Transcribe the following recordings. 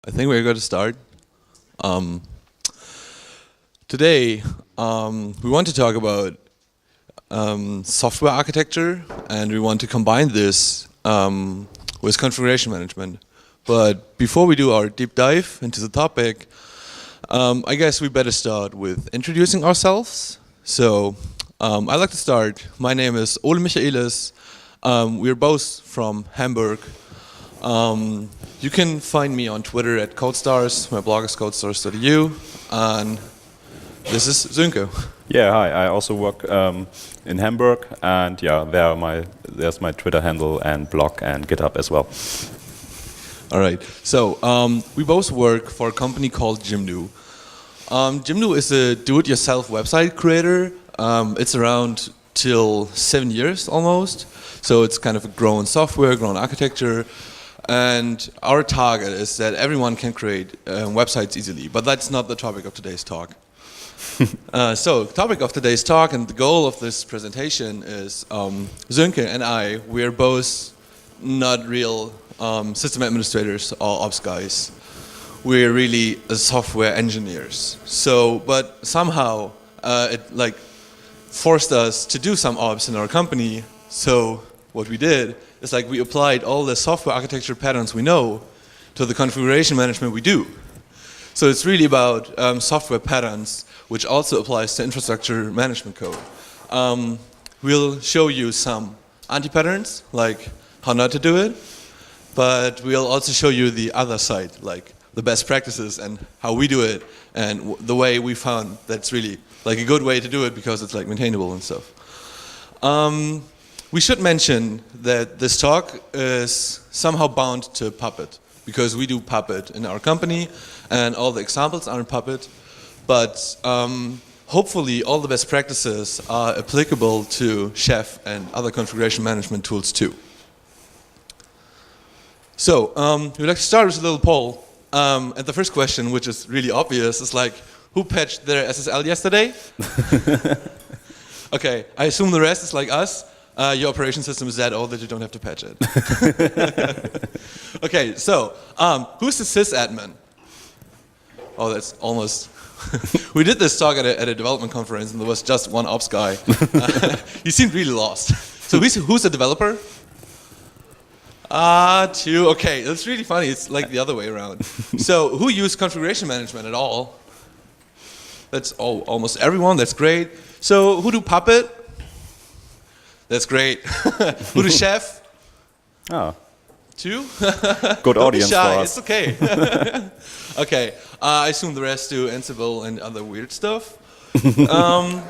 I think we're going to start. Today, we want to talk about software architecture, and we want to combine this with configuration management. But before we do our deep dive into the topic, I guess we better start with introducing ourselves. So, I'd like to start. My name is Ole Michaelis. We're both from Hamburg. You can find me on Twitter at CodeStars. My blog is codestars.eu, and this is Sönke. Yeah, hi. I also work in Hamburg, and yeah, there's my Twitter handle and blog and GitHub as well. All right. So we both work for a company called Jimdo. Jimdo is a do-it-yourself website creator. It's around till 7 years almost. So it's kind of a grown software, grown architecture. And our target is that everyone can create websites easily. But that's not the topic of today's talk. So the topic of today's talk and the goal of this presentation is Sönke and I, we're both not real system administrators or ops guys. We're really software engineers. So, but somehow it like forced us to do some ops in our company. So what we did is like we applied all the software architecture patterns we know to the configuration management we do. So it's really about software patterns, which also applies to infrastructure management code. We'll show you some antipatterns, like how not to do it, but we'll also show you the other side, like the best practices and how we do it, and the way we found that's really like a good way to do it because it's like maintainable and stuff. We should mention that this talk is somehow bound to Puppet, because we do Puppet in our company, and all the examples are in Puppet. But hopefully all the best practices are applicable to Chef and other configuration management tools too. So we'd like to start with a little poll. And the first question, which is really obvious, is like, who patched their SSL yesterday? Okay, I assume the rest is like us. Your operation system is that old that you don't have to patch it. Okay, so who's the sysadmin? Oh, that's almost... We did this talk at a development conference, and there was just one ops guy. He seemed really lost. So who's the developer? Two. Okay, that's really funny. It's like the other way around. So who used configuration management at all? That's almost everyone. That's great. So who do Puppet? That's great. Who do Chef? Oh. Two? Good audience for us. It's okay. Okay. I assume the rest do Ansible and other weird stuff. No,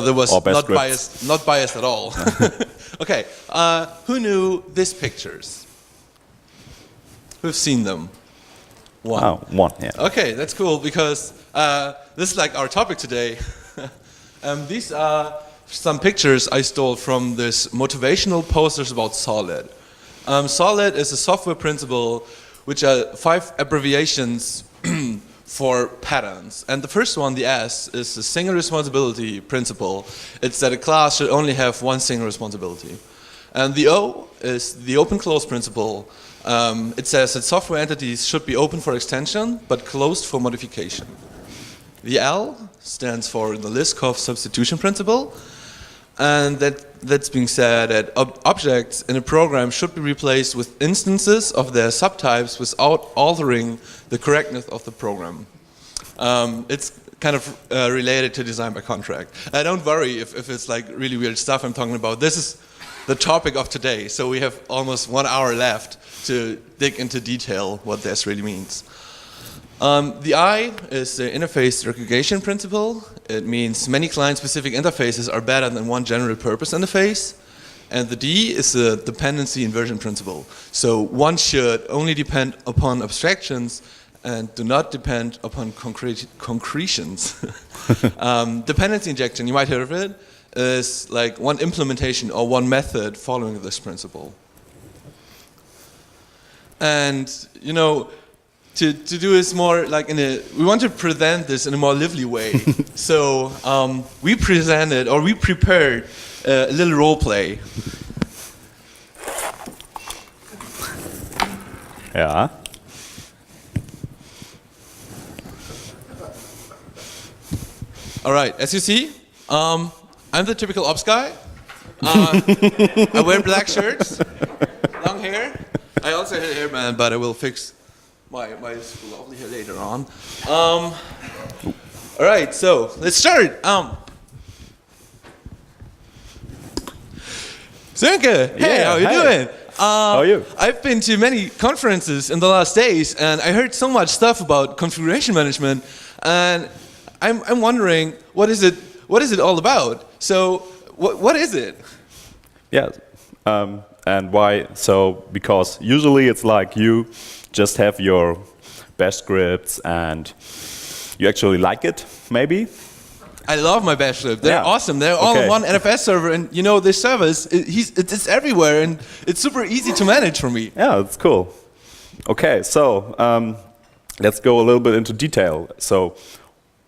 there was not biased at all. Okay. Who knew these pictures? Who've seen them? One. Oh, one. Yeah. Okay, that's cool because this is like our topic today. These are some pictures I stole from this motivational posters about Solid. Solid is a software principle which are 5 abbreviations for patterns. And the first one, the S, is the single responsibility principle. It's that a class should only have one single responsibility. And the O is the open-close principle. It says that software entities should be open for extension, but closed for modification. The L stands for the Liskov Substitution principle. And that's being said that objects in a program should be replaced with instances of their subtypes without altering the correctness of the program. It's kind of related to design by contract. Don't worry if it's like really weird stuff I'm talking about. This is the topic of today, so we have almost 1 hour left to dig into detail what this really means. The I is the interface segregation principle. It means many client-specific interfaces are better than one general-purpose interface. And the D is the dependency inversion principle. So one should only depend upon abstractions and do not depend upon concretions. Dependency injection, you might hear of it, is like one implementation or one method following this principle. And, you know, to do this more like we want to present this in a more lively way. So we prepared a little role play. Yeah. All right, as you see, I'm the typical ops guy. I wear black shirts, long hair. I also had a hairband, but I will fix my lovely hair later on. All right, so let's start. Sönke, hey, Yeah, how you hi. doing? How are you? I've been to many conferences in the last days, and I heard so much stuff about configuration management, and I'm wondering what is it all about? So what is it? Yeah. And why? So because usually it's like you just have your bash scripts and you actually like it, maybe. I love my bash script. They're awesome. They're all on one NFS server, and you know this server it's everywhere, and it's super easy to manage for me. Yeah, it's cool. Okay, so let's go a little bit into detail. So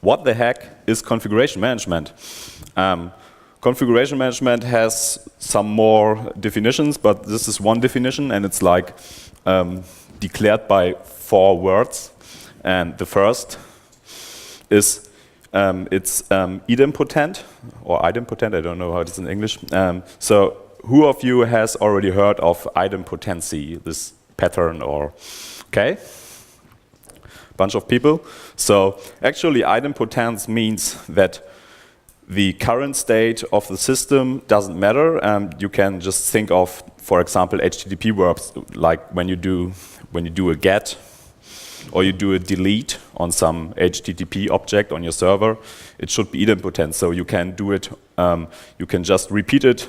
what the heck is configuration management? Configuration management has some more definitions, but this is one definition, and it's like declared by 4 words. And the first is it's idempotent, or idempotent, I don't know how it is in English. So who of you has already heard of idempotency, this pattern, or, okay? Bunch of people. So actually idempotence means that the current state of the system doesn't matter. You can just think of, for example, HTTP verbs, like when you do a get or you do a delete on some HTTP object on your server, it should be idempotent. So you can do it, you can just repeat it,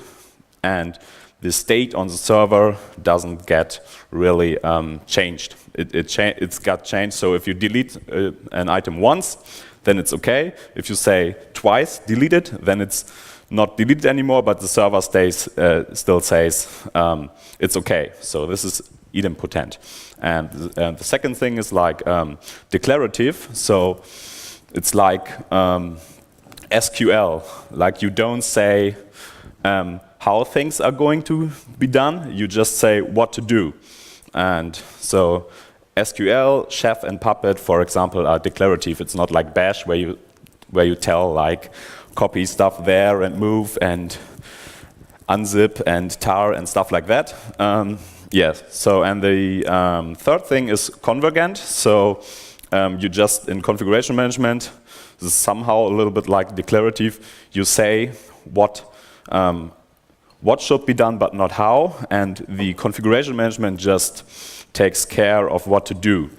and the state on the server doesn't get really changed. It's got changed. So if you delete an item once, then it's okay. If you say twice delete it, then it's not deleted anymore, but the server still says it's okay. So this is idempotent. And the second thing is like declarative. So it's like SQL. Like you don't say how things are going to be done. You just say what to do. And so SQL, Chef, and Puppet, for example, are declarative. It's not like Bash where you tell like copy stuff there and move and unzip and tar and stuff like that. Yes. So and the third thing is convergent. So you just in configuration management, this is somehow a little bit like declarative. You say what should be done, but not how, and the configuration management just takes care of what to do.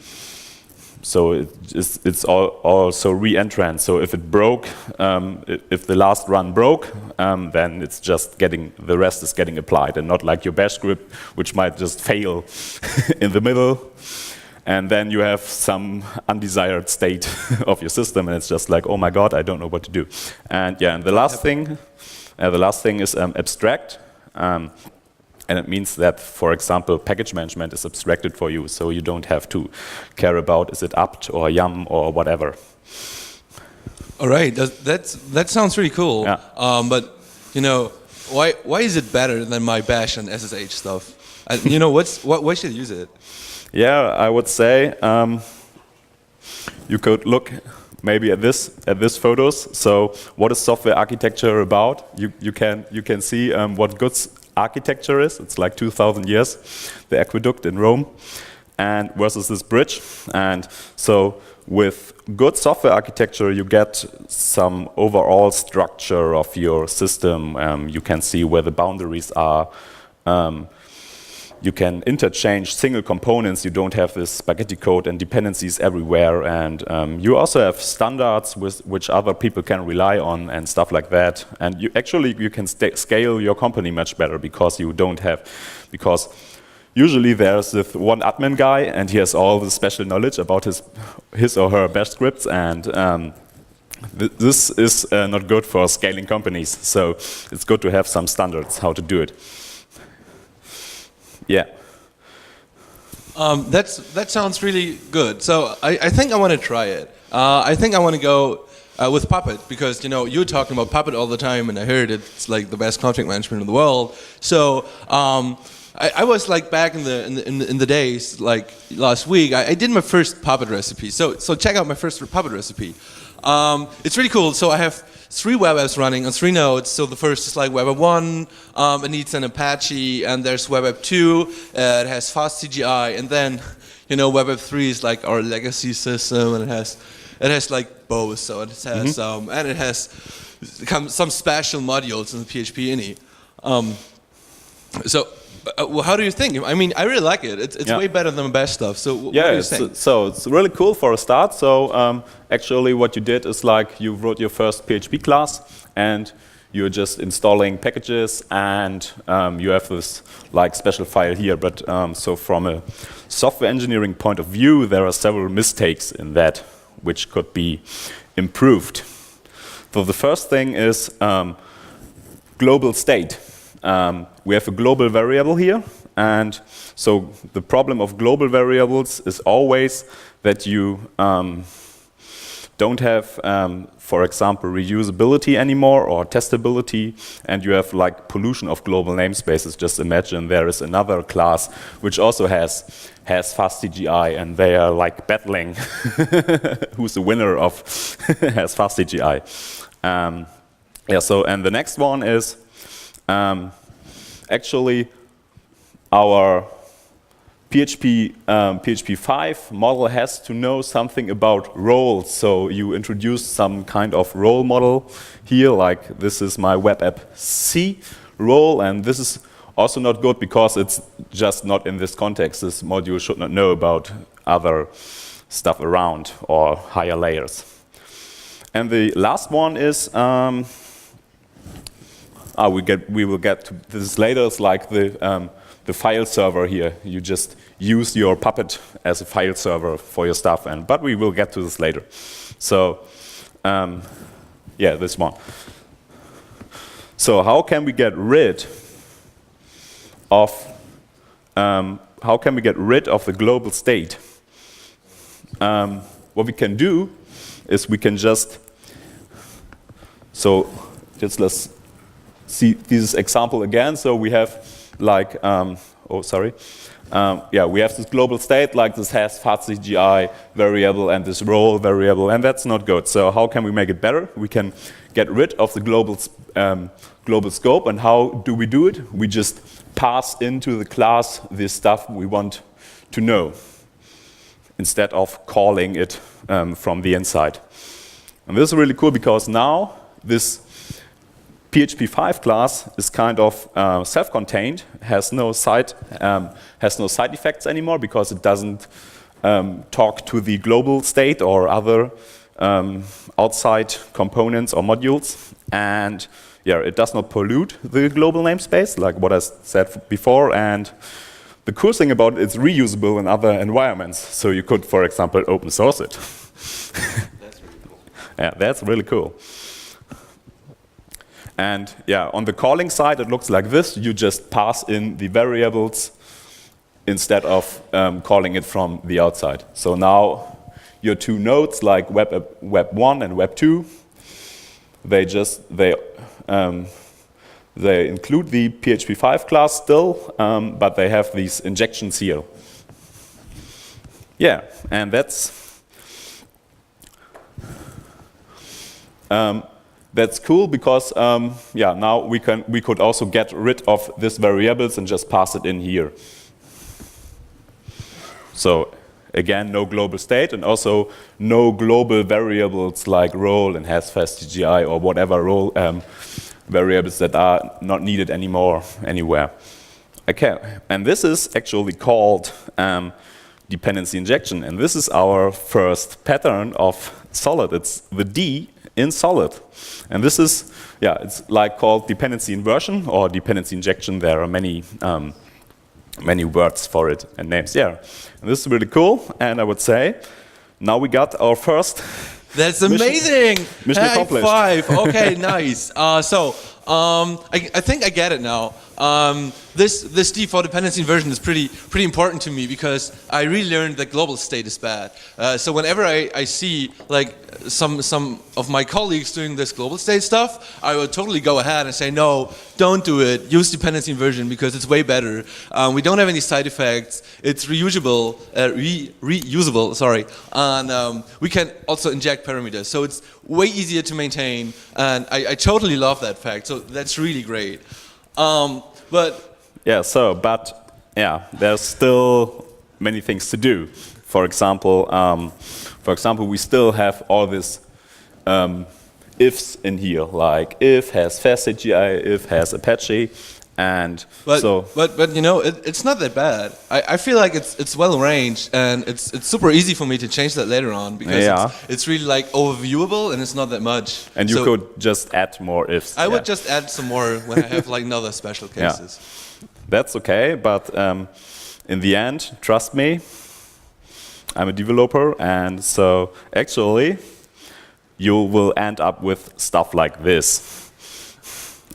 So it's also re-entrant. So if it broke, if the last run broke, then it's just the rest is getting applied, and not like your bash script, which might just fail in the middle, and then you have some undesired state of your system, and it's just like, oh my god, I don't know what to do. And yeah, and the last thing is abstract. And it means that, for example, package management is abstracted for you, so you don't have to care about is it apt or yum or whatever. All right, that sounds really cool. Yeah. But you know, why is it better than my Bash and SSH stuff? You know, why should I use it? Yeah, I would say you could look maybe at this photos. So what is software architecture about? You can see what good architecture is. It's like 2,000 years, the aqueduct in Rome, and versus this bridge. And so with good software architecture, you get some overall structure of your system. You can see where the boundaries are. You can interchange single components. You don't have this spaghetti code and dependencies everywhere. And you also have standards which other people can rely on and stuff like that. And you can scale your company much better because you don't have, because usually there's this one admin guy and he has all the special knowledge about his or her bash scripts, and this is not good for scaling companies. So it's good to have some standards how to do it. Yeah. That sounds really good. So I think I want to try it. I think I want to go with Puppet, because you know you're talking about Puppet all the time, and I heard it's like the best config management in the world. So I was like back in the days like last week. I did my first Puppet recipe. So check out my first Puppet recipe. It's really cool. So I have 3 web apps running on 3 nodes. So the first is like web app 1. It needs an Apache, and there's web app 2. It has fast CGI, and then web app 3 is like our legacy system, and it has like both. So it has and it has some special modules in the PHP INI. So how do you think? I mean, I really like it. It's way better than the best stuff. So what do you think? So it's really cool for a start. So actually what you did is like you wrote your first PHP class and you're just installing packages, and you have this like special file here. But so from a software engineering point of view, there are several mistakes in that which could be improved. So the first thing is global state. We have a global variable here, and so the problem of global variables is always that you don't have, for example, reusability anymore or testability, and you have like pollution of global namespaces. Just imagine there is another class which also has fast CGI, and they are like battling who's the winner of has fast CGI. So and the next one is actually our PHP 5 model has to know something about roles. So you introduce some kind of role model here, like this is my web app C role, and this is also not good because it's just not in this context. This module should not know about other stuff around or higher layers. And the last one is we will get to this later. It's like the file server here. You just use your Puppet as a file server for your stuff, but we will get to this later. So this one. So how can we get rid of the global state? What we can do is we can just let's see this example again. So we have like, we have this global state, like this has fast CGI variable and this role variable, and that's not good. So how can we make it better? We can get rid of the global scope, and how do we do it? We just pass into the class the stuff we want to know, instead of calling it from the inside. And this is really cool because now this PHP 5 class is kind of self-contained, has no side effects anymore because it doesn't talk to the global state or other outside components or modules, and it does not pollute the global namespace, like what I said before. And the cool thing about it, it's reusable in other environments. So you could, for example, open source it. That's really cool. Yeah, that's really cool. And on the calling side, it looks like this. You just pass in the variables instead of calling it from the outside. So now your 2 nodes, like web 1 and web 2, they include the PHP 5 class still, but they have these injections here. And that's cool because now we could also get rid of these variables and just pass it in here. So again, no global state, and also no global variables like role and has fast CGI or whatever role variables that are not needed anymore anywhere. Okay, and this is actually called dependency injection, and this is our first pattern of Solid. It's the D in Solid. And this is, it's like called dependency inversion or dependency injection. There are many words for it and names. And this is really cool. And I would say, now we got our first. That's amazing. Mission accomplished. High five. Okay, nice. I think I get it now. This default dependency inversion is pretty important to me because I really learned that global state is bad. So whenever I see like some of my colleagues doing this global state stuff, I will totally go ahead and say, no, don't do it. Use dependency inversion because it's way better. We don't have any side effects. It's reusable, sorry, and we can also inject parameters. So it's way easier to maintain, and I totally love that fact. So that's really great. But there's still many things to do. For example, we still have all this ifs in here, like if has fastCGI, if has Apache, and but you know it's not that bad. I feel like it's well arranged, and it's super easy for me to change that later on because it's really like overviewable and it's not that much. And you could just add more ifs. I would just add some more when I have like another special cases. Yeah. That's okay, but in the end, trust me, I'm a developer, and so actually you will end up with stuff like this.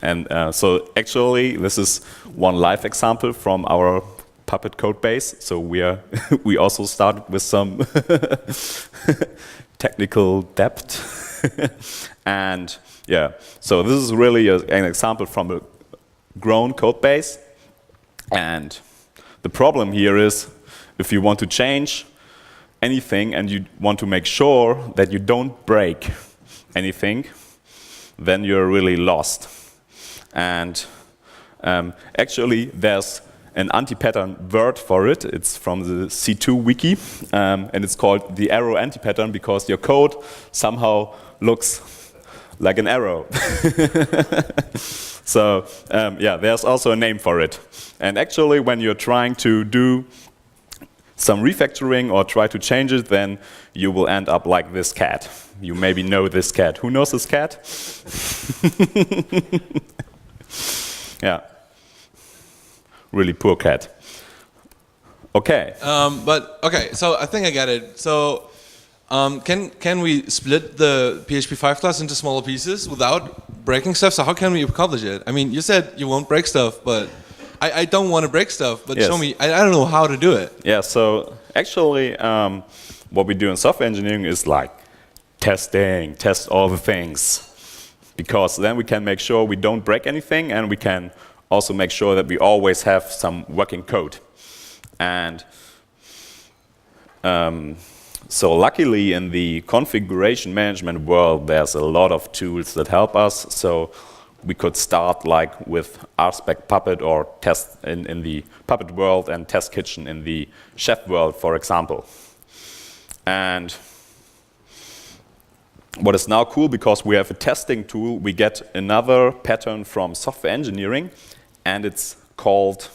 And so actually, this is one live example from our Puppet code base. So we also started with some technical depth. And yeah, so this is really an example from a grown code base. And the problem here is if you want to change anything and you want to make sure that you don't break anything, then you're really lost. And actually, there's an anti-pattern word for it. It's from the C2 wiki, and it's called the arrow anti-pattern because your code somehow looks like an arrow. So there's also a name for it. And actually, when you're trying to do some refactoring or try to change it, then you will end up like this cat. You maybe know this cat. Who knows this cat? Yeah, really poor cat. Okay. So I think I get it. So can we split the PHP 5 class into smaller pieces without breaking stuff? So how can we accomplish it? I mean, you said you won't break stuff, but I don't want to break stuff. But show me. I don't know how to do it. Yeah. So actually, what we do in software engineering is like test all the things. Because then we can make sure we don't break anything, and we can also make sure that we always have some working code. And so luckily in the configuration management world, there's a lot of tools that help us. So we could start like with RSpec Puppet or test in the Puppet world and Test Kitchen in the Chef world, for example. And what is now cool, because we have a testing tool, we get another pattern from software engineering, and it's called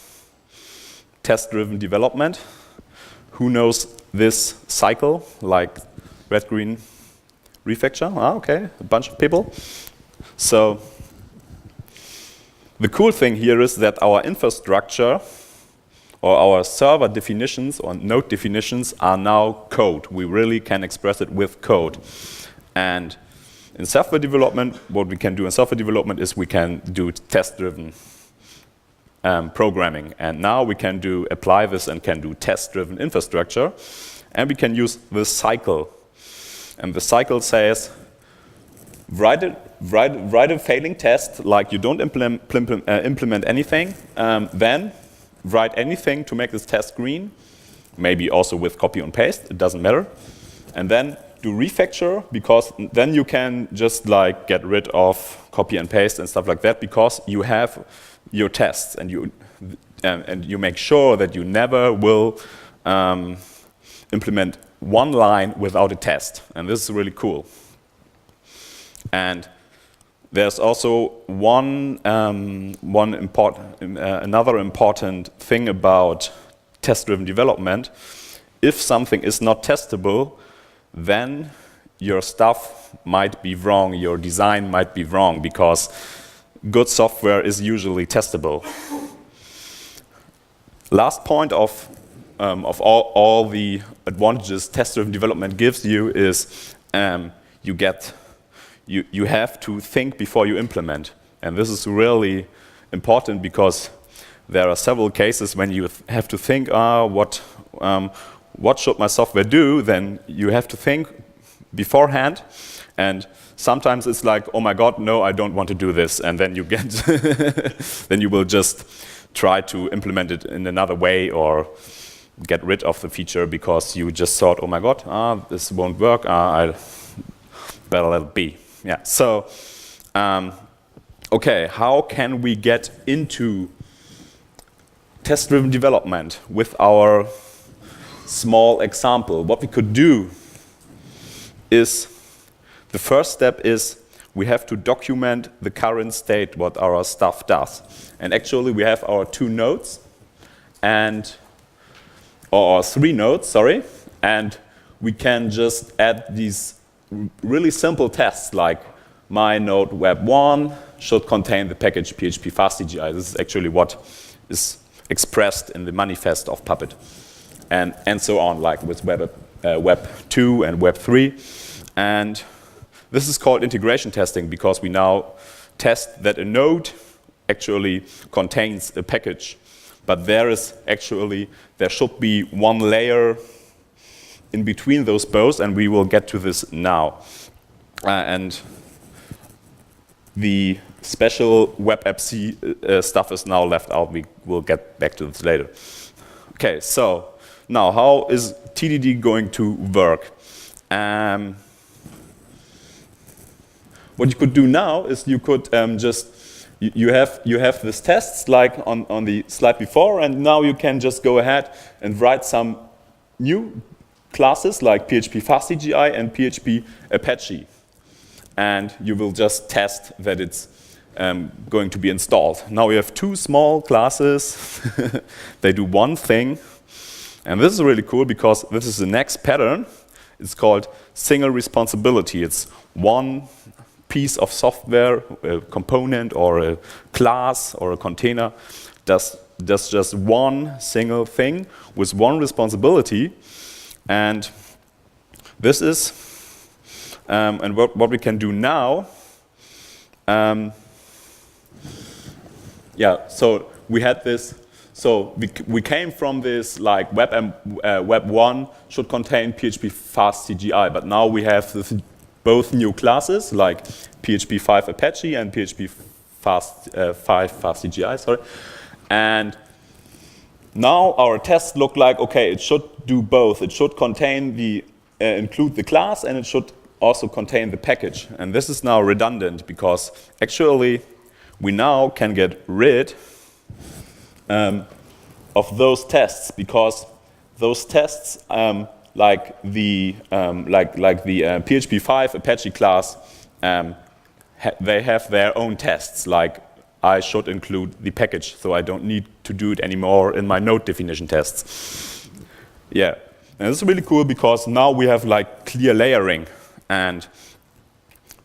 test-driven development. Who knows this cycle, like red-green refactor? Okay, a bunch of people. So the cool thing here is that our infrastructure or our server definitions or node definitions are now code. We really can express it with code. And in software development, what we can do in software development is we can do test-driven programming. And now we can apply this and can do test-driven infrastructure. And we can use this cycle. And the cycle says, write a failing test, like you don't implement anything. Then write anything to make this test green, maybe also with copy and paste, it doesn't matter. And then do refactor, because then you can just like get rid of copy and paste and stuff like that, because you have your tests and you make sure that you never will implement one line without a test. And this is really cool. And there's also another important thing about test-driven development. If something is not testable, then your stuff might be wrong, your design might be wrong, because good software is usually testable. Last point of all the advantages test-driven development gives you is you have to think before you implement. And this is really important because there are several cases when you have to think, what should my software do? Then you have to think beforehand, and sometimes it's like, oh my God, no, I don't want to do this, and then you get, then you will just try to implement it in another way or get rid of the feature because you just thought, oh my God, this won't work. I better let it be. Yeah. So, okay, how can we get into test-driven development with our small example? What we could do is, the first step is we have to document the current state, what our stuff does. And actually we have our 2 nodes, or 3 nodes, sorry, and we can just add these really simple tests like my node web1 should contain the package PHP fastCGI. This is actually what is expressed in the manifest of Puppet, and so on, like with Web 2 and Web 3. And this is called integration testing because we now test that a node actually contains a package, but there should be one layer in between those both, and we will get to this now. And the special WebAppC stuff is now left out. We will get back to this later. Okay, so now how is TDD going to work? What you could do now is you could you have these tests like on the slide before, and now you can just go ahead and write some new classes like PHP fastCGI and PHP Apache. And you will just test that it's going to be installed. Now we have 2 small classes. They do one thing. And this is really cool because this is the next pattern. It's called single responsibility. It's one piece of software, a component or a class or a container does just one single thing with one responsibility. And this is, and what we can do now, yeah, so we had this, so we came from this like Web 1 should contain PHP fastCGI, but now we have both new classes like PHP 5 Apache and PHP 5 fastCGI, sorry. And now our tests look like, okay, it should do both. It should contain include the class, and it should also contain the package. And this is now redundant because actually we now can get rid of those tests, because those tests like the PHP 5 Apache class, they have their own tests. Like I should include the package, so I don't need to do it anymore in my node definition tests. Yeah, and this is really cool because now we have like clear layering, and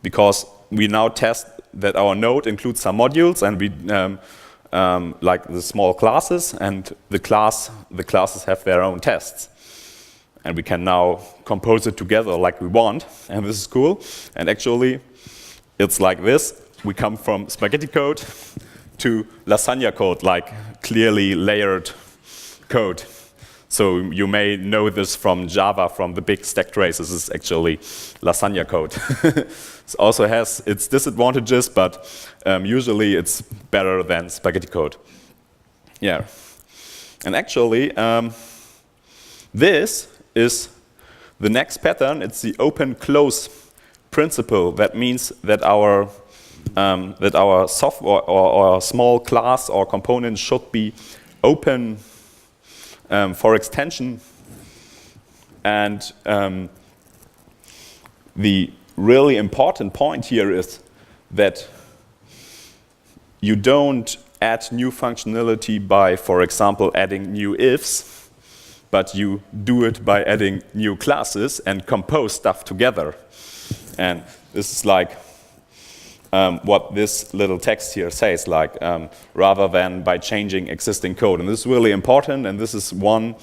because we now test that our node includes some modules, and we like the small classes, and the classes have their own tests. And we can now compose it together like we want, and this is cool. And actually, it's like this. We come from spaghetti code to lasagna code, like clearly layered code. So you may know this from Java, from the big stack trace. This is actually lasagna code. It also has its disadvantages, but usually it's better than spaghetti code. Yeah. And actually, this is the next pattern. It's the open-close principle. That means that our software or our small class or component should be open for extension. And the really important point here is that you don't add new functionality by, for example, adding new ifs, but you do it by adding new classes and compose stuff together. And this is like what this little text here says, like rather than by changing existing code. And this is really important, and this is one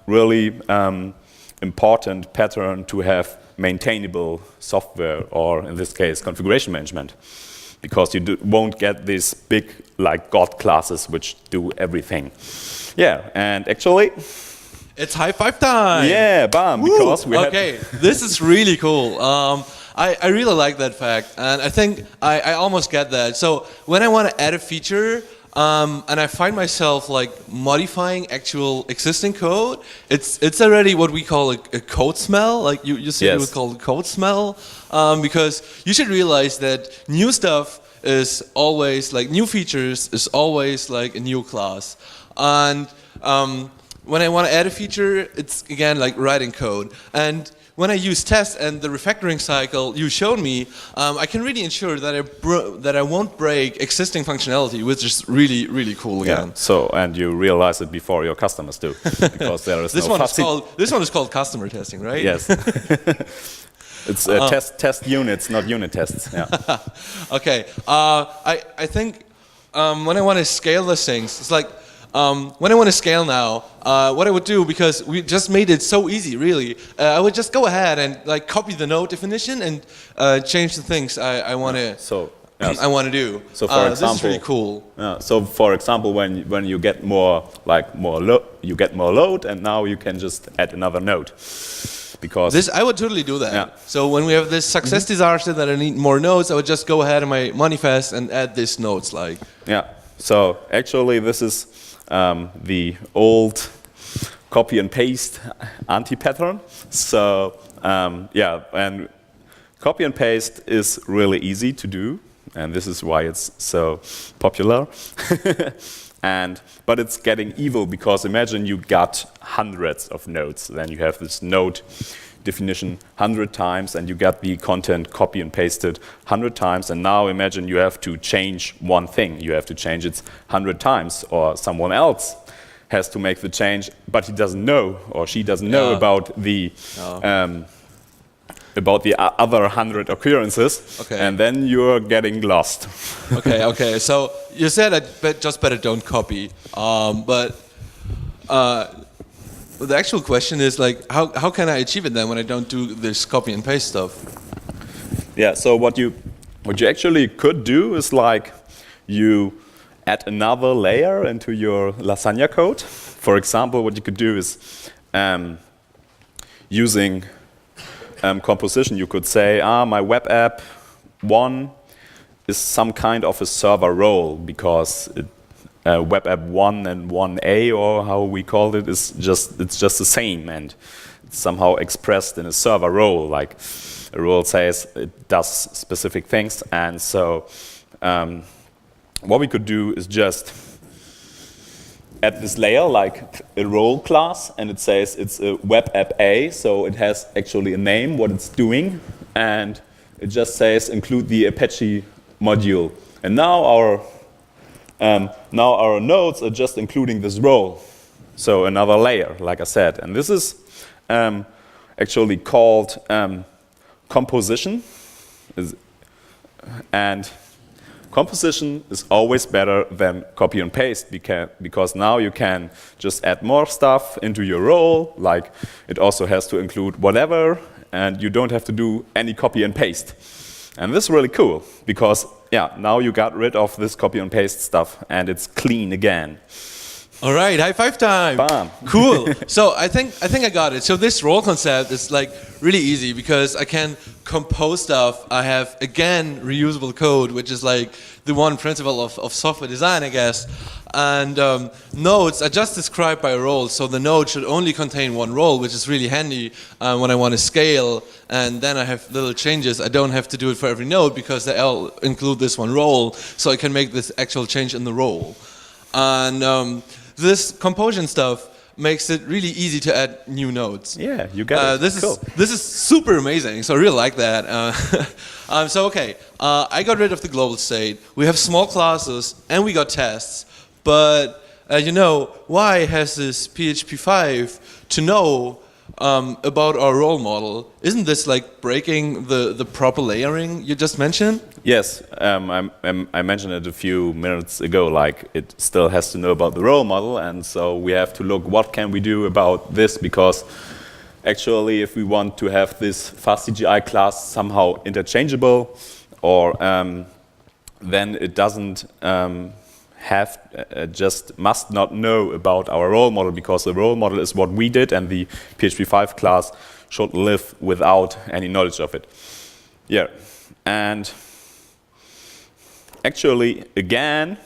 really important pattern to have maintainable software, or in this case, configuration management. because you won't get these big like God classes which do everything. Yeah, and actually, it's high five time. yeah, bam, because we okay, this is really cool. I really like that fact, and I think I almost get that. So when I want to add a feature, and I find myself like modifying actual existing code, it's already what we call a code smell. Like you said, you would call it code smell, because you should realize that new stuff is always like new features is always like a new class, and when I want to add a feature, it's again like writing code. And when I use tests and the refactoring cycle you showed me, I can really ensure that I won't break existing functionality, which is really, really cool again. Yeah. So, and you realize it before your customers do, because there is this no this one is called customer testing, right? Yes. It's test units, not unit tests. Yeah. Okay. I think when I want to scale those things, it's like when I want to scale now, what I would do, because we just made it so easy, really, I would just go ahead and like copy the node definition and change the things I want to. So I want to do. So for example, this is really cool. So for example, when you get more load, and now you can just add another node. Because this, I would totally do that. Yeah. So when we have this success disaster that I need more nodes, I would just go ahead in my manifest and add these nodes. Like. Yeah. So actually, this is the old copy and paste anti-pattern. So yeah, and copy and paste is really easy to do, and this is why it's so popular. But it's getting evil, because imagine you got hundreds of nodes, then you have this node definition 100 times, and you got the content copy and pasted 100 times, and now imagine you have to change one thing. You have to change it 100 times, or someone else has to make the change, but he doesn't know, or she doesn't know about the other 100 occurrences, and then you're getting lost. Okay. So you said that just better don't copy, but the actual question is like, how can I achieve it then when I don't do this copy and paste stuff? Yeah. So what you actually could do is like you add another layer into your lasagna code. For example, what you could do is using composition, you could say, my web app 1 is some kind of a server role, because web app 1 and 1a, or how we call it, it's just the same, and it's somehow expressed in a server role. Like a role says it does specific things, and so what we could do is just add this layer, like a role class, and it says it's a web app A, so it has actually a name, what it's doing, and it just says include the Apache module. And now our nodes are just including this role, so another layer, like I said. And this is actually called composition, and composition is always better than copy and paste, because now you can just add more stuff into your role, like it also has to include whatever, and you don't have to do any copy and paste. And this is really cool, because yeah, now you got rid of this copy and paste stuff, and it's clean again. All right, high five time. Bam. Cool. So I think I got it. So this role concept is like really easy, because I can compose stuff. I have again reusable code, which is like the one principle of software design, I guess. And nodes are just described by a role, so the node should only contain one role, which is really handy when I want to scale. And then I have little changes. I don't have to do it for every node, because they all include this one role, so I can make this actual change in the role. And this composition stuff makes it really easy to add new nodes. Yeah, you got it. This is super amazing. So I really like that. So okay, I got rid of the global state. We have small classes and we got tests. But you know, why has this PHP 5 to know about our role model? Isn't this like breaking the proper layering you just mentioned? Yes, I mentioned it a few minutes ago, like it still has to know about the role model, and so we have to look what can we do about this, because actually if we want to have this fast CGI class somehow interchangeable, or then it doesn't just must not know about our role model, because the role model is what we did, and the PHP 5 class should live without any knowledge of it. Yeah, and actually, again,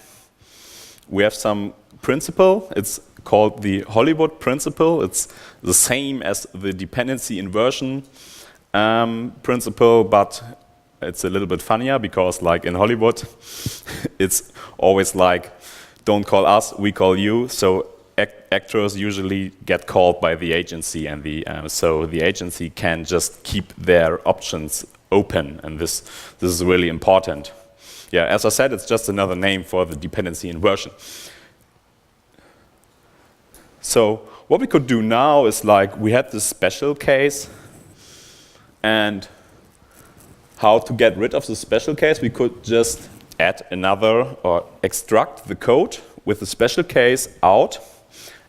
we have some principle. It's called the Hollywood principle. It's the same as the dependency inversion principle, but it's a little bit funnier, because like in Hollywood, it's always like, don't call us, we call you. So actors usually get called by the agency, and so the agency can just keep their options open, and this is really important. Yeah, as I said, it's just another name for the dependency inversion. So what we could do now is, like, we had this special case, and how to get rid of the special case, we could just add another, or extract the code with the special case out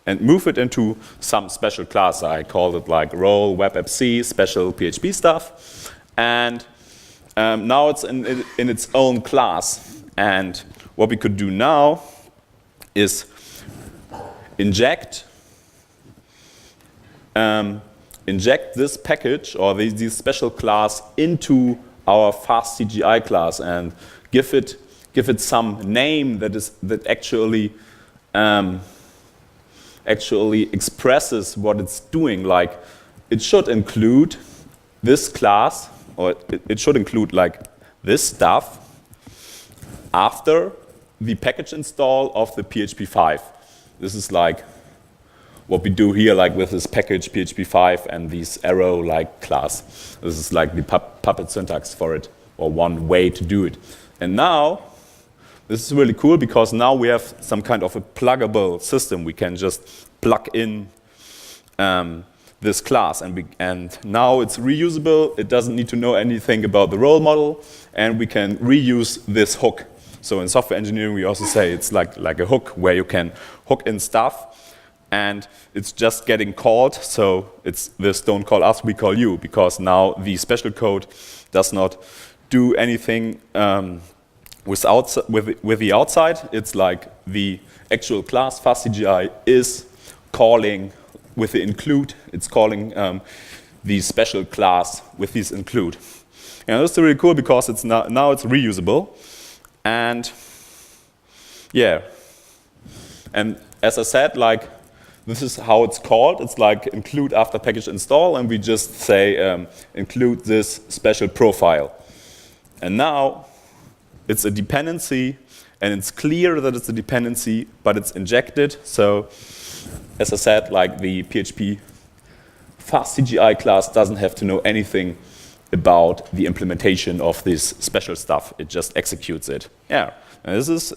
and move it into some special class. I called it like role webappc special PHP stuff, and now it's in its own class. And what we could do now is inject this package, or this special class, into our fast CGI class, and give it some name that actually expresses what it's doing. Like, it should include this class, or it should include like this stuff after the package install of the PHP 5. This is like what we do here, like with this package PHP 5 and this arrow like class. This is like the Puppet syntax for it, or one way to do it. And now, this is really cool, because now we have some kind of a pluggable system. We can just plug in this class, and now it's reusable. It doesn't need to know anything about the role model, and we can reuse this hook. So in software engineering, we also say it's like a hook, where you can hook in stuff, and it's just getting called. So it's this don't call us, we call you, because now the special code does not do anything with the outside. It's like the actual class fastCGI is calling with the include. It's calling the special class with this include. And that's really cool, because it's now it's reusable. And yeah, and as I said, like, this is how it's called. It's like include after package install, and we just say include this special profile. And now it's a dependency, and it's clear that it's a dependency, but it's injected. So as I said, like, the PHP fast CGI class doesn't have to know anything about the implementation of this special stuff. It just executes it. Yeah, and this is,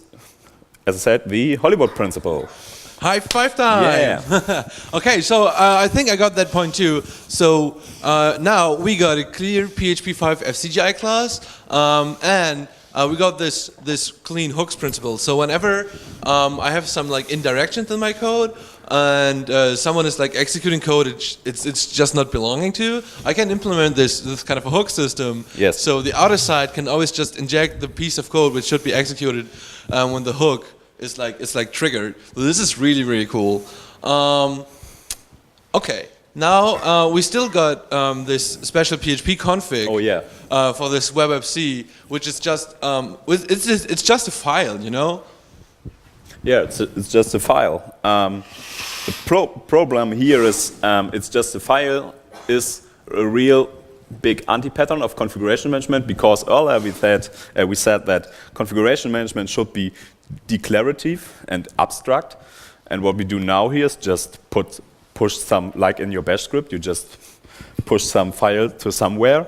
as I said, the Hollywood principle. High five time! Yeah. Okay, so I think I got that point too. So now we got a clear PHP 5 FCGI class, and we got this clean hooks principle. So whenever I have some like indirections in my code, and someone is like executing code it's just not belonging to, I can implement this kind of a hook system. Yes. So the other side can always just inject the piece of code which should be executed when the hook is like triggered. So this is really, really cool. Okay, now we still got this special PHP config. Oh yeah. For this webappc, which is just it's just a file, you know. Yeah, it's just a file. The problem here is it's just a file is a real big anti-pattern of configuration management, because earlier we said that configuration management should be declarative and abstract, and what we do now here is just push some, like in your bash script, you just push some file to somewhere,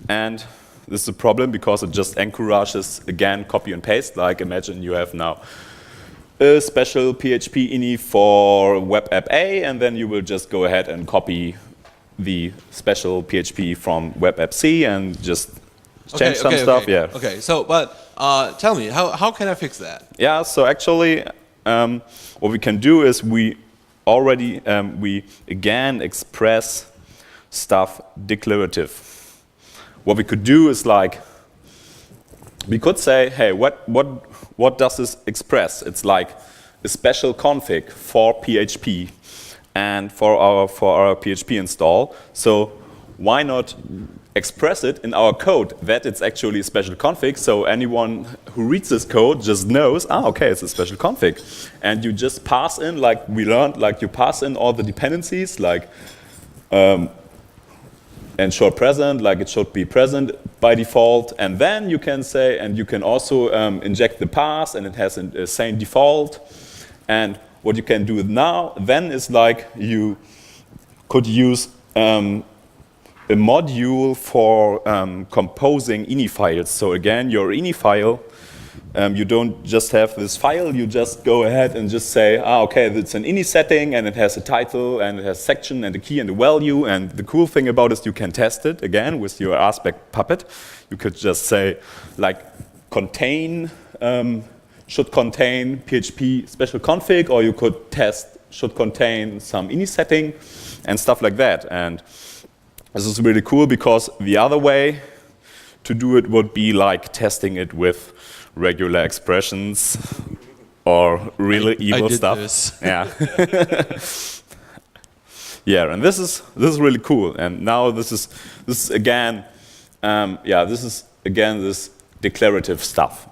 and this is a problem because it just encourages, again, copy and paste. Like, imagine you have now a special PHP ini for web app A, and then you will just go ahead and copy the special PHP from web app C and just change some stuff. Yeah. Okay. So, but tell me, how can I fix that? Yeah. So actually, what we can do is we again express stuff declarative. What we could do is like we could say, hey, what does this express? It's like a special config for PHP and for our PHP install. So why not express it in our code that it's actually a special config, so anyone who reads this code just knows, okay, it's a special config. And you just pass in, like we learned, like you pass in all the dependencies, like ensure present, like it should be present by default, and then you can say, and you can also inject the path, and it has a same default. And what you can do now then is like you could use a module for composing ini files. So again, your ini file, you don't just have this file, you just go ahead and just say, okay, it's an ini setting and it has a title and it has a section and a key and a value. And the cool thing about it is you can test it again with your aspect puppet. You could just say like contain, should contain PHP special config, or you could test should contain some ini setting and stuff like that. And this is really cool because the other way to do it would be like testing it with regular expressions or really evil stuff. This. Yeah. Yeah, and this is really cool. And now this is again this declarative stuff.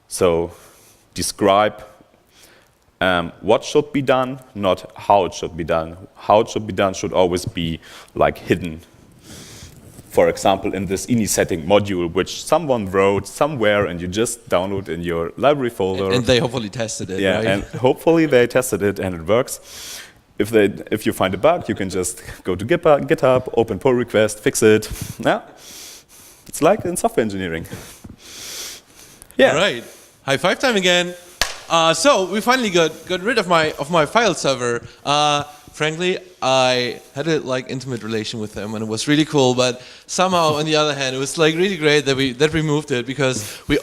So describe what should be done, not how it should be done. How it should be done should always be like hidden. For example, in this ini setting module, which someone wrote somewhere and you just download in your library folder. And they hopefully tested it, yeah, right? and hopefully they tested it and it works. If you find a bug, you can just go to GitHub, open pull request, fix it. Yeah, it's like in software engineering. Yeah. All right, high five time again. So we finally got rid of my file server. Frankly, I had a like intimate relation with them, and it was really cool. But somehow, on the other hand, it was like really great that we removed it, because we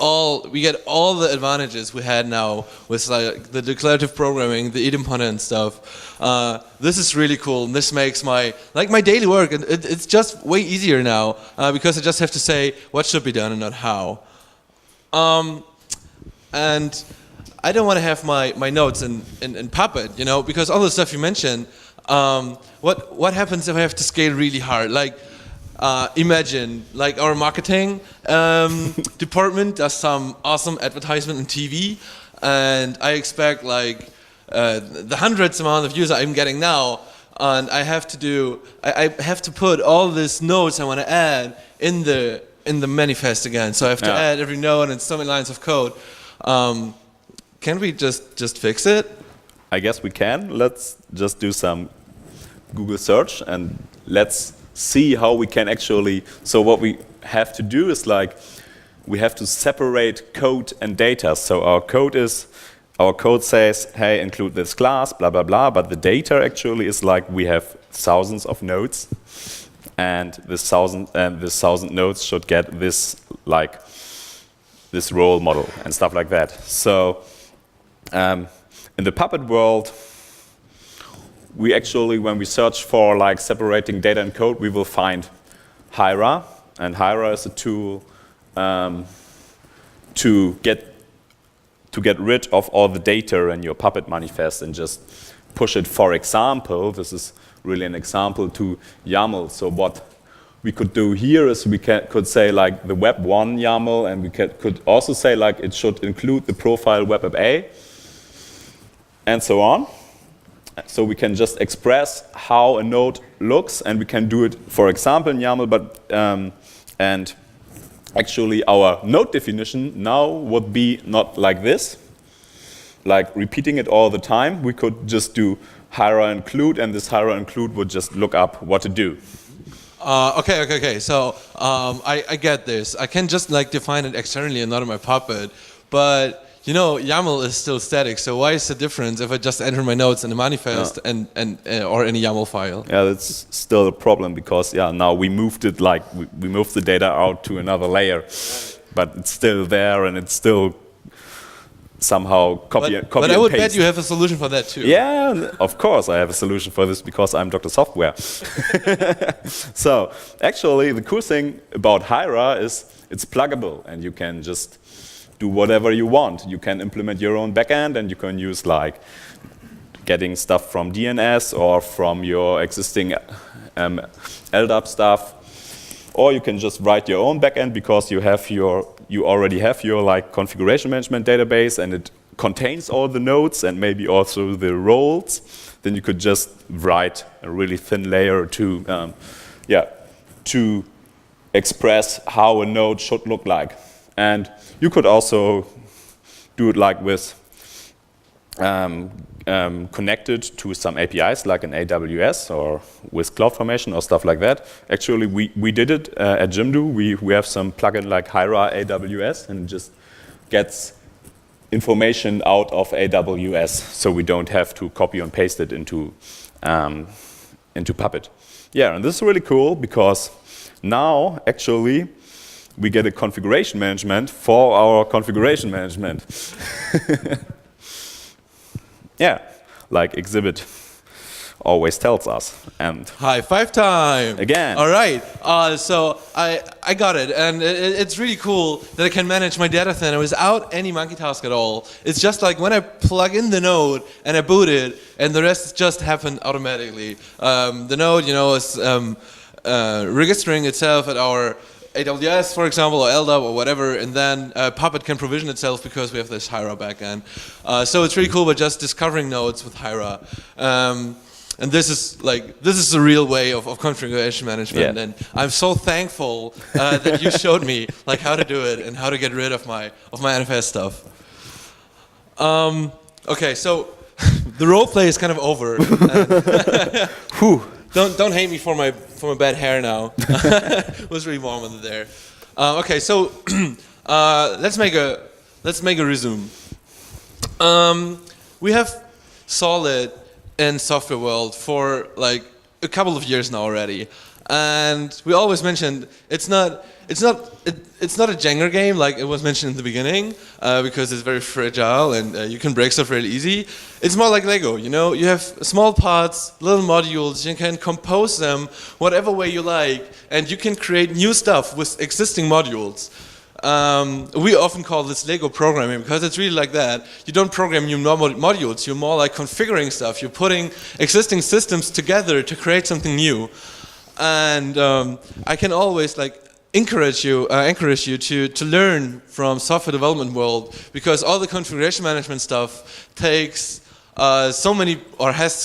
get all the advantages we had now with like the declarative programming, the idempotent stuff. This is really cool, and this makes my daily work. It's just way easier now because I just have to say what should be done and not how. And I don't want to have my notes in Puppet, you know, because all the stuff you mentioned. What happens if I have to scale really hard? Like, imagine like our marketing department does some awesome advertisement on TV, and I expect like the hundreds amount of views I'm getting now, and I have to put all these notes I want to add in the manifest again. So I have to add every node and so many lines of code. Can we just fix it? I guess we can. Let's just do some Google search and let's see how we can actually. So what we have to do is like we have to separate code and data. So our code says, hey, include this class, blah blah blah. But the data actually is like we have thousands of nodes, and this thousand nodes should get this like this role model and stuff like that. So. In the Puppet world, we actually, when we search for like separating data and code, we will find Hira, and Hira is a tool to get rid of all the data in your Puppet manifest and just push it. For example, this is really an example to YAML. So what we could do here is we could say like the web1 YAML, and we could also say like it should include the profile web app A. And so on. So we can just express how a node looks, and we can do it, for example, in YAML. But and actually, our node definition now would be not like this, like repeating it all the time. We could just do Hira include, and this Hira include would just look up what to do. Okay. So I get this. I can just like define it externally and not in my Puppet, but. You know, YAML is still static, so why is the difference if I just enter my notes in the manifest and or in a YAML file? Yeah, that's still a problem because now we moved it like we moved the data out to another layer, but it's still there and it's still somehow copy and paste. But I would bet you have a solution for that too. Yeah, of course I have a solution for this because I'm Dr. Software. So actually, the cool thing about Hira is it's pluggable, and you can just do whatever you want. You can implement your own backend, and you can use like getting stuff from DNS or from your existing LDAP stuff, or you can just write your own backend because you already have your like configuration management database, and it contains all the nodes and maybe also the roles. Then you could just write a really thin layer to express how a node should look like. And you could also do it like with connected to some APIs like an AWS or with CloudFormation or stuff like that. Actually, we did it at Jimdo. We have some plugin like Hyra AWS, and it just gets information out of AWS, so we don't have to copy and paste it into Puppet. Yeah, and this is really cool because now actually we get a configuration management for our configuration management. Yeah, like Exhibit always tells us. And high five time! Again. All right, so I got it, and it's really cool that I can manage my data center without any monkey task at all. It's just like when I plug in the node and I boot it, and the rest just happen automatically. The node, is registering itself at our AWS, for example, or LDAP or whatever, and then Puppet can provision itself because we have this Hyra backend. So it's really cool by just discovering nodes with Hyra. And this is the real way of configuration management, and I'm so thankful that you showed me like how to do it and how to get rid of my NFS stuff. Okay, so the role play is kind of over. Don't hate me for my bad hair now. It was really warm under there. Okay, so let's make a resume. We have Solid in software world for like a couple of years now already, and we always mentioned it's not a Jenga game like it was mentioned in the beginning because it's very fragile and you can break stuff really easy. It's more like Lego, you have small parts, little modules, you can compose them whatever way you like, and you can create new stuff with existing modules. We often call this Lego programming because it's really like that. You don't program new modules, you're more like configuring stuff. You're putting existing systems together to create something new. And I can always encourage you to learn from software development world, because all the configuration management stuff takes has so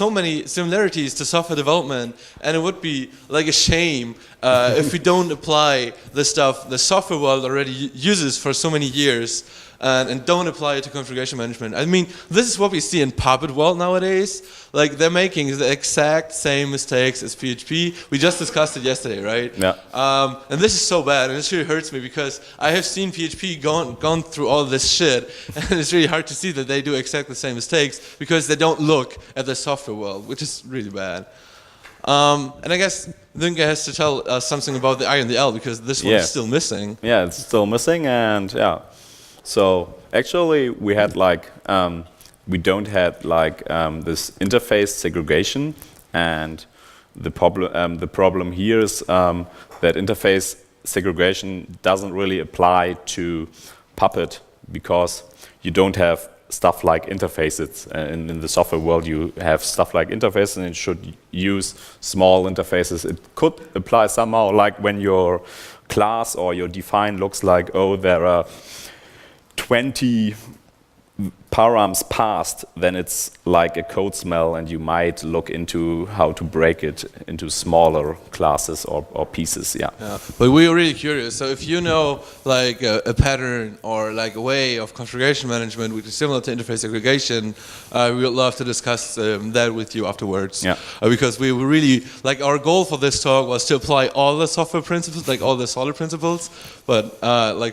many similarities to software development, and it would be like a shame if we don't apply the stuff the software world already uses for so many years and don't apply it to configuration management. I mean, this is what we see in Puppet world nowadays. Like, they're making the exact same mistakes as PHP. We just discussed it yesterday, right? Yeah. And this is so bad, and this really hurts me because I have seen PHP gone through all this shit, and it's really hard to see that they do exactly the same mistakes because they don't look at the software world, which is really bad. And I guess Sönke has to tell us something about the I and the L, because this one is still missing. Yeah, it's still missing, and yeah. So actually, we had we don't have this interface segregation, and the problem here is that interface segregation doesn't really apply to Puppet because you don't have stuff like interfaces. In the software world, you have stuff like interfaces, and it should use small interfaces. It could apply somehow, like when your class or your define looks like, oh, there are 20 params passed, then it's like a code smell, and you might look into how to break it into smaller classes or pieces. Yeah. But we were really curious. So if you know like a pattern or like a way of configuration management which is similar to interface segregation, we would love to discuss that with you afterwards. Yeah. Because we were really our goal for this talk was to apply all the software principles, like all the Solid principles. But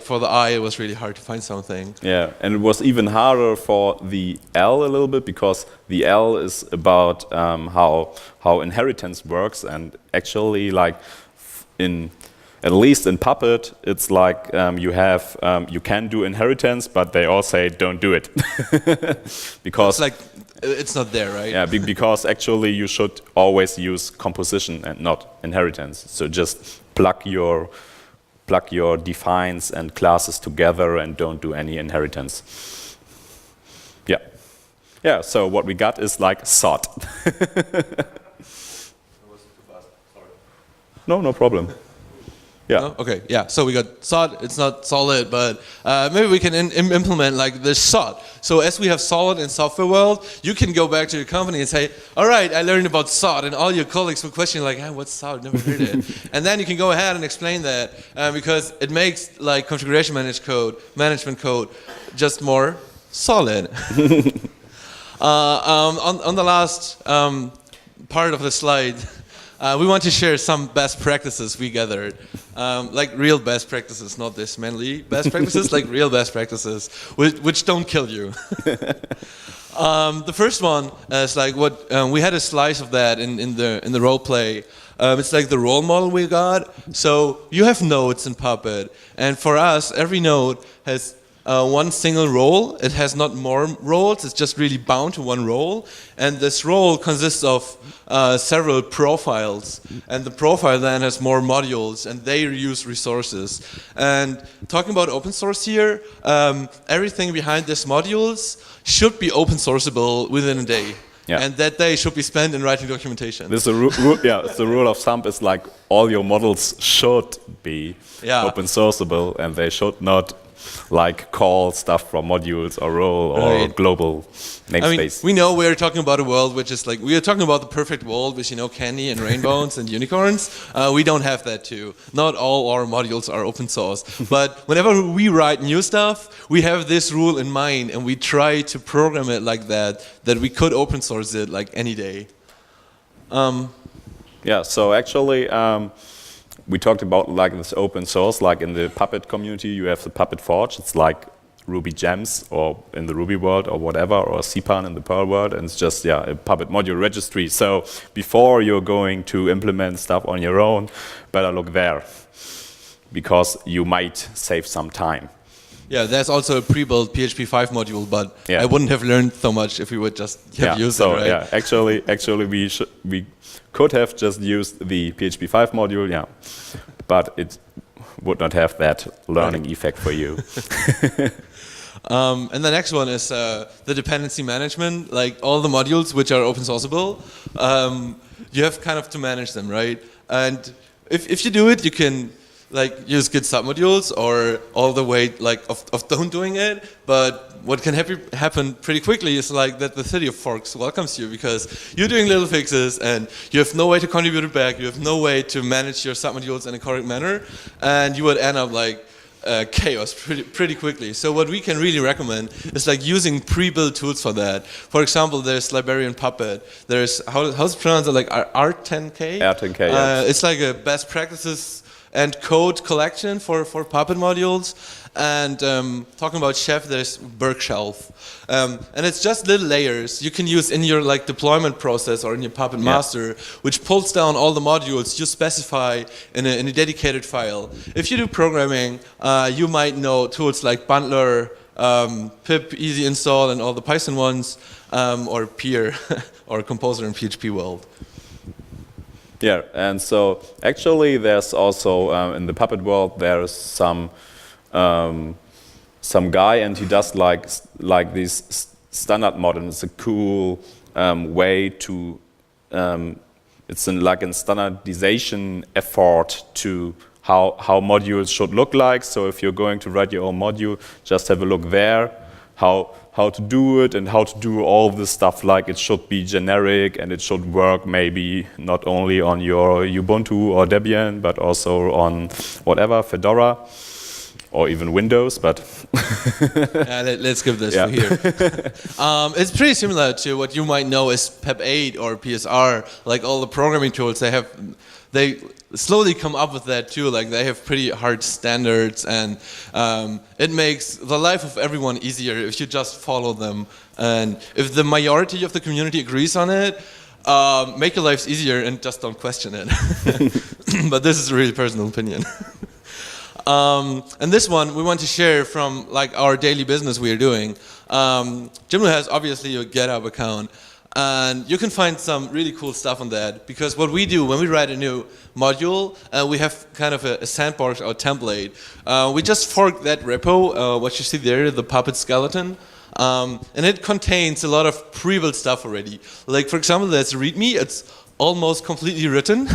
for the I, it was really hard to find something. Yeah, and it was even harder for the L a little bit, because the L is about how inheritance works, and actually, at least in Puppet, it's like you can do inheritance, but they all say don't do it because it's not there, right? Yeah, because actually you should always use composition and not inheritance. So just plug your plug your defines and classes together and don't do any inheritance. Yeah. Yeah, so what we got is like sod. No problem. Yeah. No? Okay, yeah, so we got sod, it's not solid, but maybe we can implement like this sod. So as we have solid in software world, you can go back to your company and say, all right, I learned about sod, and all your colleagues will question like, hey, what's sod? Never heard it. And then you can go ahead and explain that because it makes like configuration management code just more solid. On the last part of the slide, we want to share some best practices we gathered, like real best practices, not this manly best practices, like real best practices, which don't kill you. The first one is like what we had a slice of that in the role play. It's like the role model we got. So you have nodes in Puppet, and for us, every node has one single role. It has not more roles, it's just really bound to one role. And this role consists of several profiles. And the profile then has more modules, and they reuse resources. And talking about open source here, everything behind these modules should be open sourceable within a day. Yeah. And that day should be spent in writing documentation. This is the rule of thumb is like all your models should be open sourceable, and they should not like call stuff from modules or role or global namespace. I mean, we know we're talking about a world which is like, we are talking about the perfect world with, you know, candy and rainbows and unicorns. We don't have that too. Not all our modules are open source. But whenever we write new stuff, we have this rule in mind, and we try to program it like that we could open source it like any day. Yeah, so actually, we talked about like this open source, like in the Puppet community, you have the Puppet Forge. It's like Ruby gems, or in the Ruby world, or whatever, or CPAN in the Perl world, and it's just a Puppet module registry. So before you're going to implement stuff on your own, better look there, because you might save some time. Yeah, there's also a pre-built PHP 5 module, but I wouldn't have learned so much if we would just have used it, right? Yeah, actually we could have just used the PHP 5 module, but it would not have that learning effect for you. And the next one is the dependency management, like all the modules which are open sourceable, you have kind of to manage them, right? And if you do it, you can like use Git submodules, or all the way like of don't doing it. But what can happen pretty quickly is like that the city of Forks welcomes you, because you're doing little fixes and you have no way to contribute it back. You have no way to manage your submodules in a correct manner, and you would end up like chaos pretty quickly. So what we can really recommend is like using pre-built tools for that. For example, there's Librarian Puppet. There's how's it pronounced, like R10K? R10K. Yeah. It's like a best practices and code collection for Puppet modules. And talking about Chef, there's Bergshelf. And it's just little layers you can use in your like deployment process or in your Puppet master, which pulls down all the modules you specify in a dedicated file. If you do programming, you might know tools like Bundler, pip, easy install, and all the Python ones, or Peer, or Composer in PHP world. Yeah, and so actually there's also, in the Puppet world, there's some guy, and he does like this standard mod, and it's a cool way to, it's like a standardization effort to how modules should look like. So if you're going to write your own module, just have a look there, how to do it and how to do all this stuff. Like it should be generic, and it should work maybe not only on your Ubuntu or Debian, but also on whatever, Fedora, or even Windows, but let's give this for here. It's pretty similar to what you might know as PEP8 or PSR, like all the programming tools they slowly come up with that too. Like they have pretty hard standards, and it makes the life of everyone easier if you just follow them. And if the majority of the community agrees on it, make your lives easier and just don't question it. But this is a really personal opinion. And this one we want to share from like our daily business we are doing. Jimlo has obviously a GitHub account, And you can find some really cool stuff on that, because what we do when we write a new module, we have kind of a sandbox or template. We just fork that repo, what you see there, the Puppet skeleton, and it contains a lot of pre-built stuff already. Like, for example, there's a README. It's almost completely written,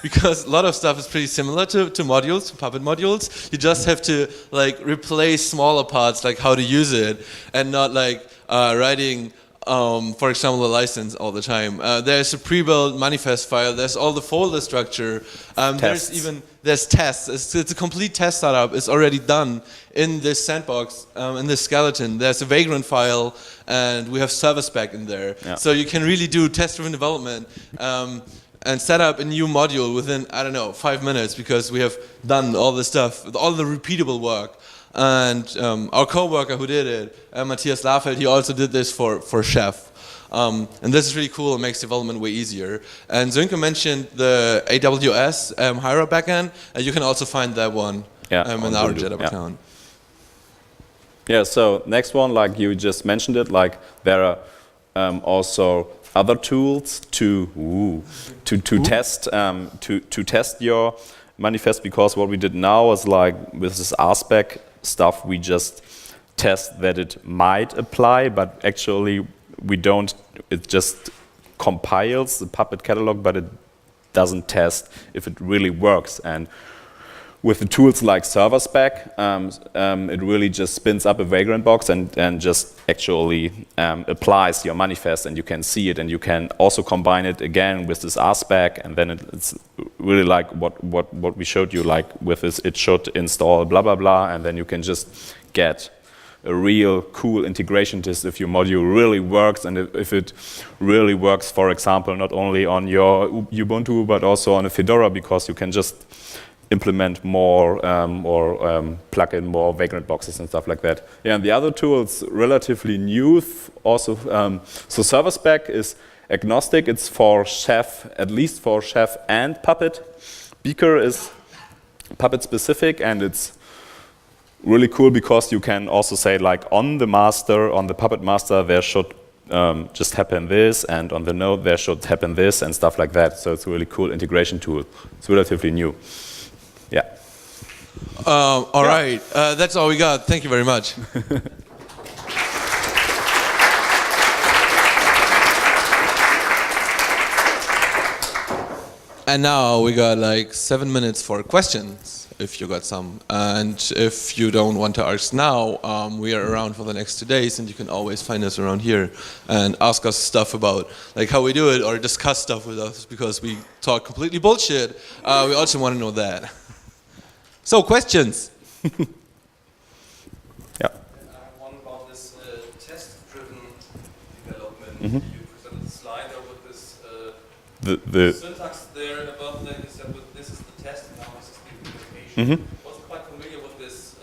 because a lot of stuff is pretty similar to modules, to Puppet modules. You just have to like replace smaller parts, like how to use it, and not like writing, for example, a license all the time. There's a pre-built manifest file. There's all the folder structure. There's tests. It's a complete test setup. It's already done in this sandbox, in this skeleton. There's a Vagrant file, and we have server spec in there. So you can really do test-driven development and set up a new module within, I don't know, 5 minutes, because we have done all the stuff, all the repeatable work. And our co-worker who did it, Matthias Lafeld, he also did this for Chef. And this is really cool. It makes development way easier. And Sönke mentioned the AWS Hira backend, and you can also find that one in our GitHub account. Yeah, so next one, like you just mentioned it, like there are also other tools to test your manifest, because what we did now is like with this RSpec stuff, we just test that it might apply, but actually we don't. It just compiles the Puppet catalog, but it doesn't test if it really works. And with the tools like server spec, it really just spins up a Vagrant box and just actually applies your manifest, and you can see it, and you can also combine it again with this RSpec, and then it's really like what we showed you, like with this, it should install blah blah blah, and then you can just get a real cool integration test if your module really works, and if it really works, for example, not only on your Ubuntu but also on a Fedora, because you can just implement more or plug in more Vagrant boxes and stuff like that. Yeah, and the other tool is relatively new also. So server spec is agnostic. It's for Chef, at least for Chef and Puppet. Beaker is Puppet specific, and it's really cool because you can also say, like, on the master, on the Puppet master, there should just happen this, and on the node there should happen this, and stuff like that. So it's a really cool integration tool. It's relatively new. Yeah. All right. That's all we got. Thank you very much. And now we got like 7 minutes for questions, if you got some. And if you don't want to ask now, we are around for the next 2 days, and you can always find us around here and ask us stuff about like how we do it, or discuss stuff with us, because we talk completely bullshit. We also want to know that. So, questions? Yeah. One about this test-driven development. You presented a slide with this the syntax there about that. You said this is the test, and now this is the implementation. I wasn't quite familiar with this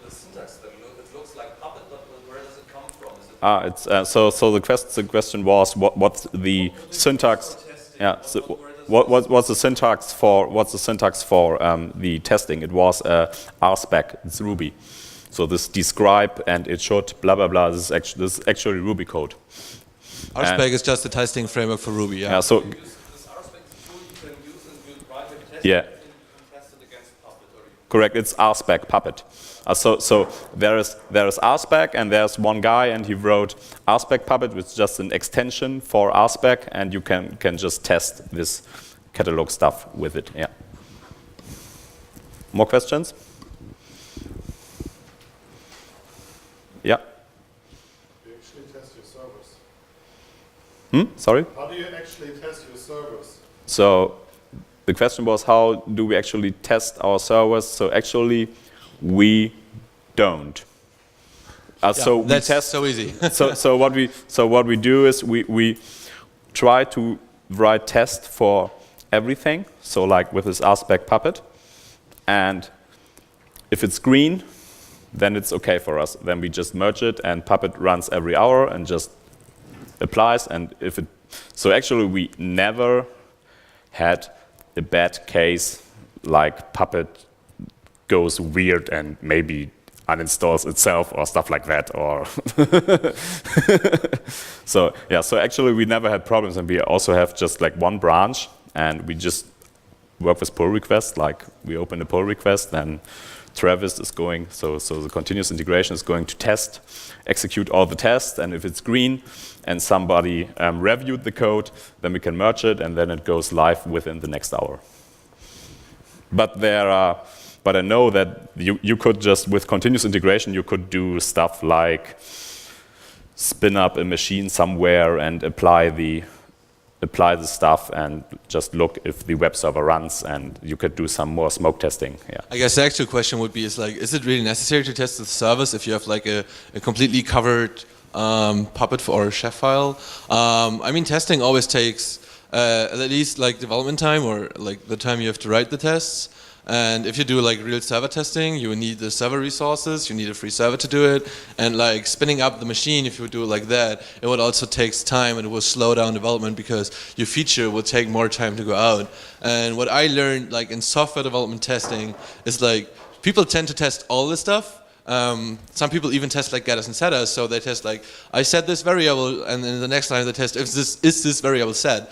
the syntax. It looks like Puppet, but where does it come from? Is it so the question was what's the syntax? Yeah. So what's the syntax for the testing? It was RSpec. It's Ruby. So this describe and it should blah blah blah. This is actually Ruby code. RSpec is just a testing framework for Ruby. Yeah. So this RSpec is a tool you can use, and you write a test. Yeah. And you can test it against Puppet. Correct. It's RSpec Puppet. So there is RSpec, and there's one guy, and he wrote RSpec Puppet, which is just an extension for RSpec, and you can just test this catalog stuff with it. Yeah. More questions? Yeah. Do you actually test your servers? Sorry? How do you actually test your servers? So the question was, how do we actually test our servers? So actually, we don't. So we that's test. so easy. so what we do is we try to write tests for everything. So like with this RSpec Puppet, and if it's green, then it's okay for us. Then we just merge it, and Puppet runs every hour and just applies. And if it, so actually we never had a bad case like Puppet goes weird and maybe uninstalls itself or stuff like that. Or so yeah, so actually we never had problems, and we also have just like one branch, and we just work with pull requests. Like we open a pull request, then Travis is going, so the continuous integration is going to test, execute all the tests, and if it's green and somebody reviewed the code, then we can merge it, and then it goes live within the next hour. But I know that you could just, with continuous integration, you could do stuff like spin up a machine somewhere and apply the stuff and just look if the web server runs, and you could do some more smoke testing. Yeah. I guess the actual question would be is it really necessary to test the service if you have like a completely covered Puppet or Chef file? I mean, testing always takes at least like development time, or like the time you have to write the tests. And if you do like real server testing, you need the server resources, you need a free server to do it, and like spinning up the machine, if you would do it like that, it would also take time, and it will slow down development because your feature will take more time to go out. And what I learned like in software development testing is like people tend to test all this stuff. Some people even test like getters and setters, so they test like, I set this variable, and then the next time they test if this variable set,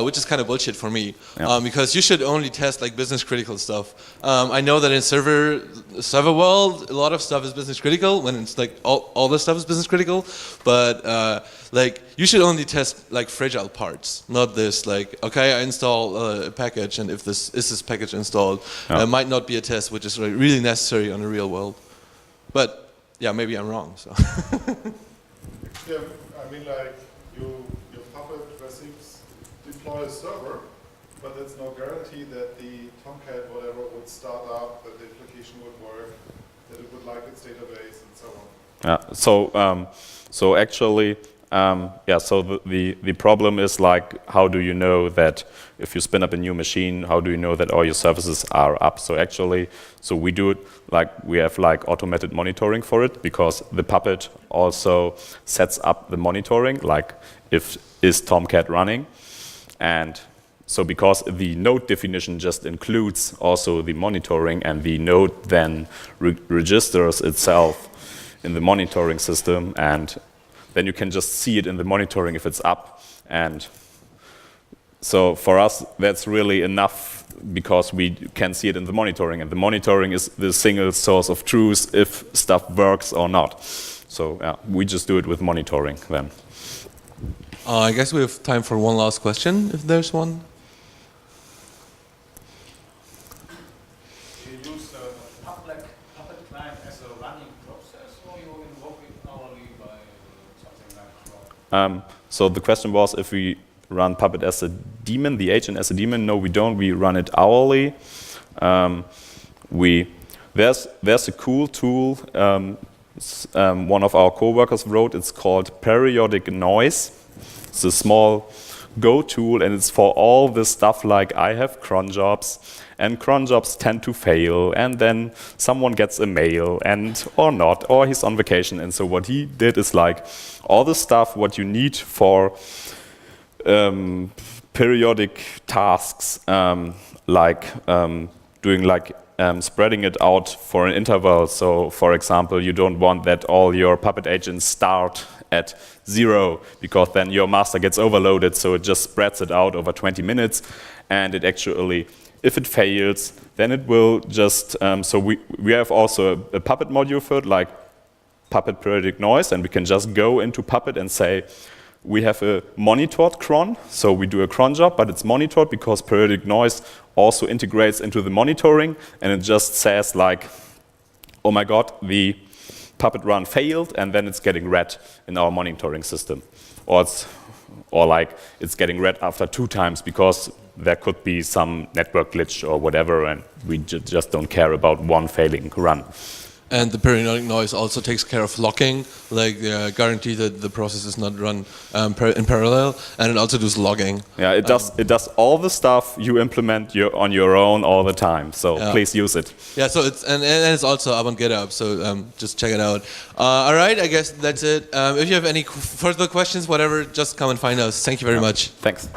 which is kind of bullshit for me, because you should only test like business critical stuff. I know that in server world, a lot of stuff is business critical, when it's like all the stuff is business critical, but like you should only test like fragile parts, not this like, okay, I install a package, and if this package installed, might not be a test which is really necessary on the real world. But yeah, maybe I'm wrong. So. Yeah, I mean, like your Puppet receives deploy a server, but there's no guarantee that the Tomcat whatever would start up, that the application would work, that it would like its database, and so on. Yeah. So actually, so the problem is like, how do you know that if you spin up a new machine, how do you know that all your services are up? So actually, we do it like, we have like automated monitoring for it, because the Puppet also sets up the monitoring, like is Tomcat running? And so because the node definition just includes also the monitoring, and the node then registers itself in the monitoring system, and then you can just see it in the monitoring if it's up. And so for us, that's really enough, because we can see it in the monitoring, and the monitoring is the single source of truth if stuff works or not. So yeah, we just do it with monitoring then. I guess we have time for one last question, if there's one. Do you use the Puppet client as a running process, or you invoke it hourly by something like cron? So the question was if we run Puppet as a daemon, the agent as a daemon. No, we don't. We run it hourly. There's a cool tool one of our coworkers wrote. It's called periodic noise. It's a small Go tool, and it's for all this stuff like I have cron jobs, and cron jobs tend to fail, and then someone gets a mail, or not, or he's on vacation. And so what he did is like all the stuff what you need for periodic tasks, like doing like spreading it out for an interval. So for example, you don't want that all your Puppet agents start at 0, because then your master gets overloaded, so it just spreads it out over 20 minutes, and it actually, if it fails, then it will just, so we have also a Puppet module for it, like Puppet periodic noise, and we can just go into Puppet and say, we have a monitored cron, so we do a cron job, but it's monitored because periodic noise also integrates into the monitoring, and it just says like, oh my god, the Puppet run failed, and then it's getting red in our monitoring system. Or like it's getting red after 2 times because there could be some network glitch or whatever, and we just don't care about one failing run. And the periodic noise also takes care of locking, like guarantee that the process is not run in parallel, and it also does logging. Yeah, it does all the stuff you implement on your own all the time. So please use it. Yeah, so it's and it's also up on GitHub. So just check it out. All right, I guess that's it. If you have any further questions, whatever, just come and find us. Thank you very much. Thanks.